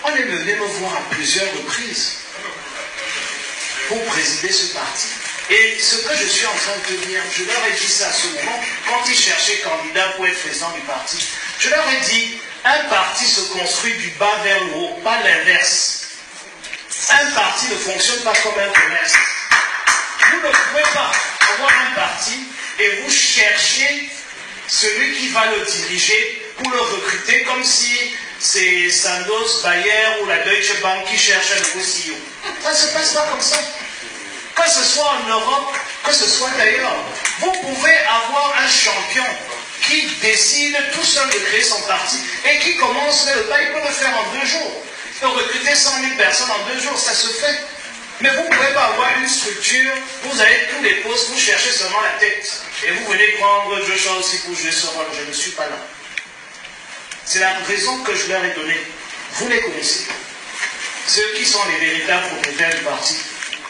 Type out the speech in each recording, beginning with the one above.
On est venu me voir à plusieurs reprises pour présider ce parti. Et ce que je suis en train de te dire, je leur ai dit ça à ce moment, quand ils cherchaient candidat pour être président du parti. Je leur ai dit, un parti se construit du bas vers le haut, pas l'inverse. Un parti ne fonctionne pas comme un commerce. Vous ne pouvez pas avoir un parti et vous cherchez celui qui va le diriger pour le recruter comme si c'est Sandoz, Bayer ou la Deutsche Bank qui cherche un nouveau CEO. Ça ne se passe pas comme ça. Que ce soit en Europe, que ce soit d'ailleurs. Vous pouvez avoir un champion qui décide tout seul de créer son parti et qui commence le pas, il peut le faire en 2 jours. Il peut recruter 100 000 personnes en 2 jours, ça se fait. Mais vous ne pouvez pas avoir une structure, vous avez tous les postes, vous cherchez seulement la tête. Et vous venez prendre Joshua aussi pour jouer ce rôle. Je ne suis pas là. C'est la raison que je leur ai donnée. Vous les connaissez. Ceux qui sont les véritables propriétaires du parti.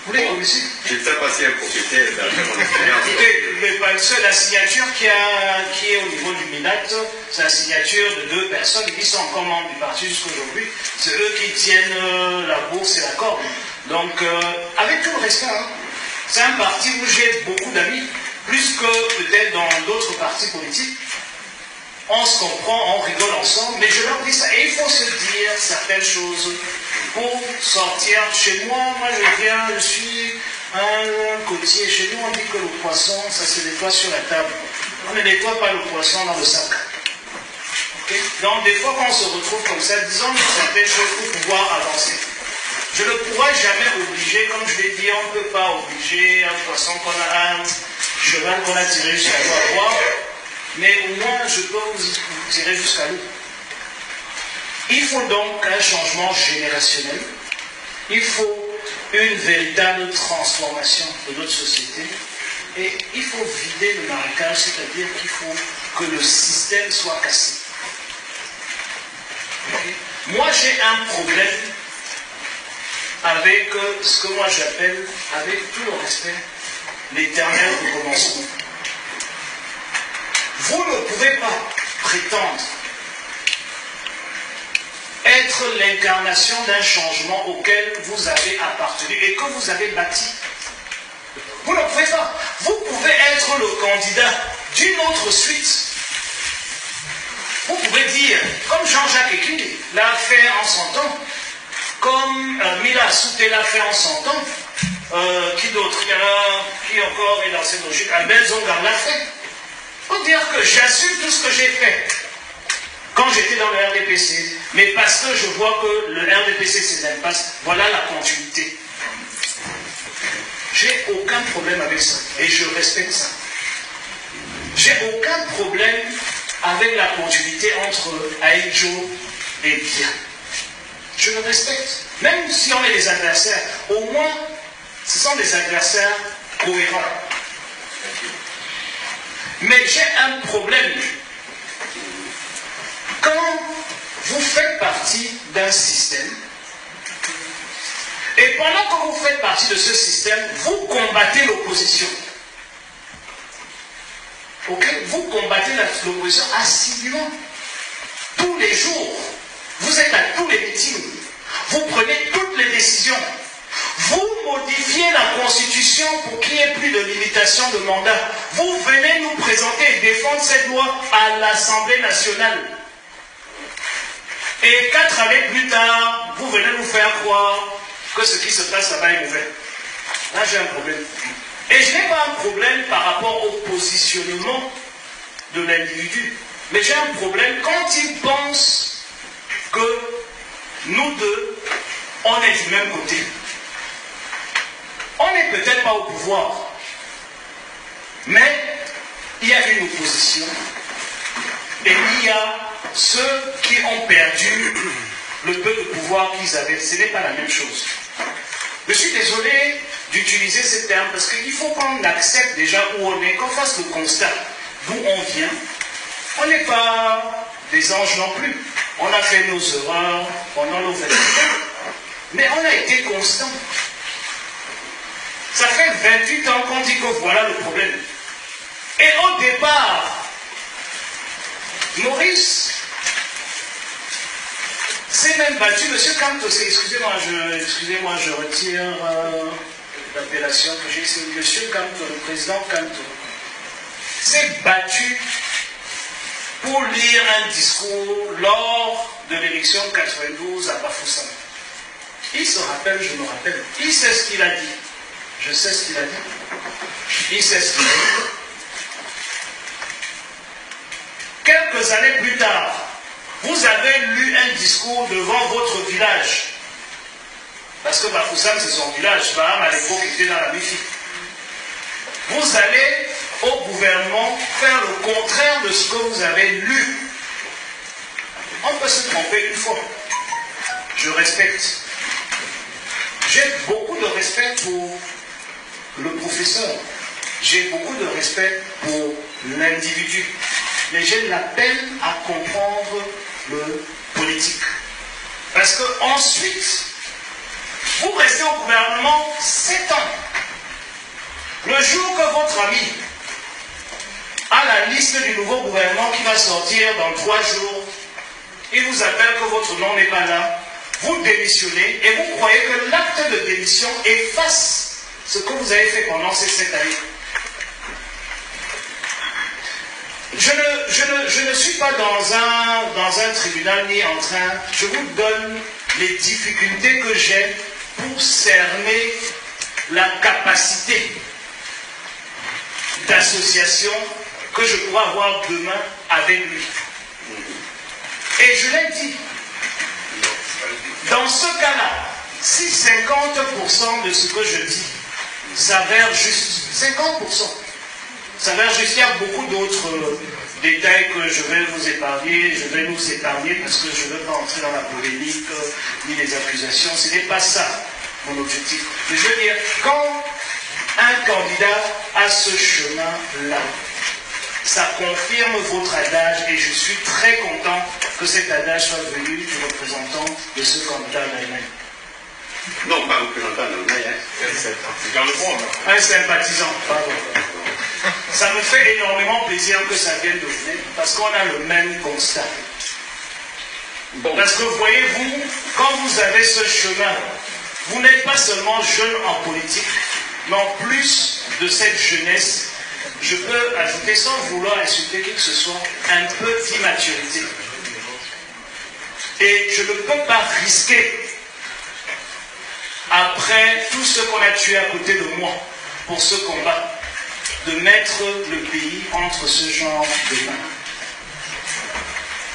Vous les connaissez? Je ne sais pas si un propriétaire dans mon expérience. Écoutez, la signature qui est au niveau du MINAT, c'est la signature de 2 personnes qui sont encore membres du parti jusqu'aujourd'hui. C'est eux qui tiennent la bourse et la corde. Donc, avec tout le respect, hein, c'est un parti où j'ai beaucoup d'amis, plus que peut-être dans d'autres partis politiques. On se comprend, on rigole ensemble, mais je leur dis ça. Et il faut se dire certaines choses pour sortir. Chez moi, je suis un côtier. Chez nous, on dit que le poisson, ça se nettoie sur la table. On ne nettoie pas le poisson dans le sac. Okay? Donc, des fois, quand on se retrouve comme ça, disons certaines choses pour pouvoir avancer. Je ne pourrai jamais obliger, comme je l'ai dit, on ne peut pas obliger un poisson qu'on a, un cheval qu'on a tiré jusqu'à boire. Mais au moins, je peux vous tirer jusqu'à l'eau. Il faut donc un changement générationnel. Il faut une véritable transformation de notre société. Et il faut vider le marécage, c'est-à-dire qu'il faut que le système soit cassé. Moi, j'ai un problème avec ce que moi j'appelle, avec tout le respect, l'éternel recommencement. Vous ne pouvez pas prétendre être l'incarnation d'un changement auquel vous avez appartenu et que vous avez bâti. Vous ne pouvez pas. Vous pouvez être le candidat d'une autre suite. Vous pouvez dire, comme Jean-Jacques Ekini l'a fait en son temps, comme Mila Souté l'a fait en son temps, qui d'autre? Il y en a qui encore est dans cette logique. Albert Zongar l'a fait. Pour dire que j'assume tout ce que j'ai fait quand j'étais dans le RDPC, mais parce que je vois que le RDPC c'est l'impasse, voilà la continuité. J'ai aucun problème avec ça, et je respecte ça. J'ai aucun problème avec la continuité entre Aïdjo et Bia. Je le respecte. Même si on est des adversaires, au moins, ce sont des adversaires cohérents. Mais j'ai un problème. Quand vous faites partie d'un système, et pendant que vous faites partie de ce système, vous combattez l'opposition. Ok? Vous combattez l'opposition assidûment. Tous les jours. Vous êtes à tous les meetings. Vous prenez toutes les décisions. Vous modifiez la Constitution pour qu'il n'y ait plus de limitation de mandat. Vous venez nous présenter et défendre cette loi à l'Assemblée nationale. Et 4 années plus tard, vous venez nous faire croire que ce qui se passe là-bas est mauvais. Là, j'ai un problème. Et je n'ai pas un problème par rapport au positionnement de l'individu. Mais j'ai un problème quand il pense que nous deux, on est du même côté. On n'est peut-être pas au pouvoir, mais il y a une opposition et il y a ceux qui ont perdu le peu de pouvoir qu'ils avaient. Ce n'est pas la même chose. Je suis désolé d'utiliser ce terme parce qu'il faut qu'on accepte déjà où on est, qu'on fasse le constat d'où on vient. On n'est pas des anges non plus. On a fait nos erreurs pendant nos 20 ans, mais on a été constant. Ça fait 28 ans qu'on dit que voilà le problème. Et au départ, Maurice s'est même battu, M. Kanto, excusez-moi, je retire l'appellation que j'ai ici, M. Kanto, le président Kanto, s'est battu pour lire un discours lors de l'élection 92 à Bafoussam. Il se rappelle, je me rappelle, il sait ce qu'il a dit. Je sais ce qu'il a dit. Il sait ce qu'il a dit. Quelques années plus tard, vous avez lu un discours devant votre village. Parce que Bafoussam, c'est son village. Baham, à l'époque, était dans la MIFI. Vous allez au gouvernement faire le contraire de ce que vous avez lu. On peut se tromper une fois. Je respecte. J'ai beaucoup de respect pour le professeur. J'ai beaucoup de respect pour l'individu. Mais j'ai la peine à comprendre le politique. Parce que ensuite, vous restez au gouvernement 7 ans. Le jour que votre ami a la liste du nouveau gouvernement qui va sortir dans 3 jours, il vous appelle que votre nom n'est pas là, vous démissionnez et vous croyez que l'acte de démission efface ce que vous avez fait pendant ces 7 années. Je ne suis pas dans un tribunal ni en train, je vous donne les difficultés que j'ai pour cerner la capacité d'association que je pourrais avoir demain avec lui. Et je l'ai dit, dans ce cas-là, si 50% de ce que je dis s'avère juste, 50% s'avère juste, il y a beaucoup d'autres détails que je vais vous épargner, je vais nous épargner parce que je ne veux pas entrer dans la polémique ni les accusations, ce n'est pas ça mon objectif. Mais je veux dire, quand un candidat a ce chemin-là, ça confirme votre adage et je suis très content que cet adage soit venu du représentant de ce candidat d'Allemagne. Non, pas représentant d'Allemagne, dans le fond. Un sympathisant, pardon. Ça me fait énormément plaisir que ça vienne de vous, parce qu'on a le même constat. Bon. Parce que voyez-vous, quand vous avez ce chemin, vous n'êtes pas seulement jeune en politique, mais en plus de cette jeunesse, je peux ajouter, sans vouloir insulter qui que ce soit, un peu d'immaturité. Et je ne peux pas risquer, après tout ce qu'on a tué à côté de moi, pour ce combat, de mettre le pays entre ce genre de mains.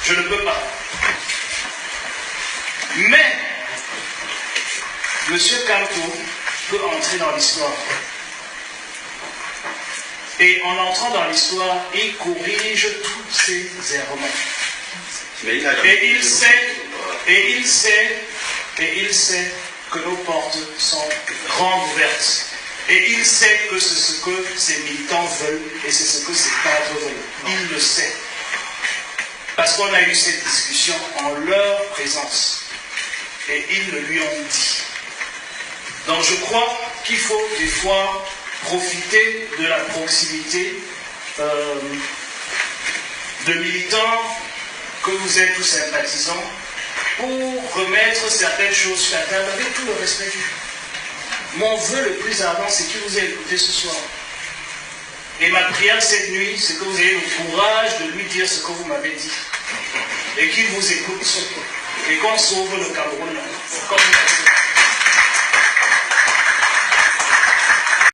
Je ne peux pas. Mais, M. Kanto peut entrer dans l'histoire. Et en entrant dans l'histoire, il corrige tous ses errements. Et il sait que nos portes sont grandes ouvertes. Et il sait que c'est ce que ses militants veulent et c'est ce que ses cadres veulent. Il le sait. Parce qu'on a eu cette discussion en leur présence. Et ils le lui ont dit. Donc je crois qu'il faut des fois profiter de la proximité de militants que vous êtes tous sympathisants pour remettre certaines choses sur la table avec tout le respect dû. Mon vœu le plus ardent, c'est qu'il vous ait écouté ce soir. Et ma prière cette nuit, c'est que vous ayez le courage de lui dire ce que vous m'avez dit. Et qu'il vous écoute. Et qu'on sauve le Cameroun comme vous.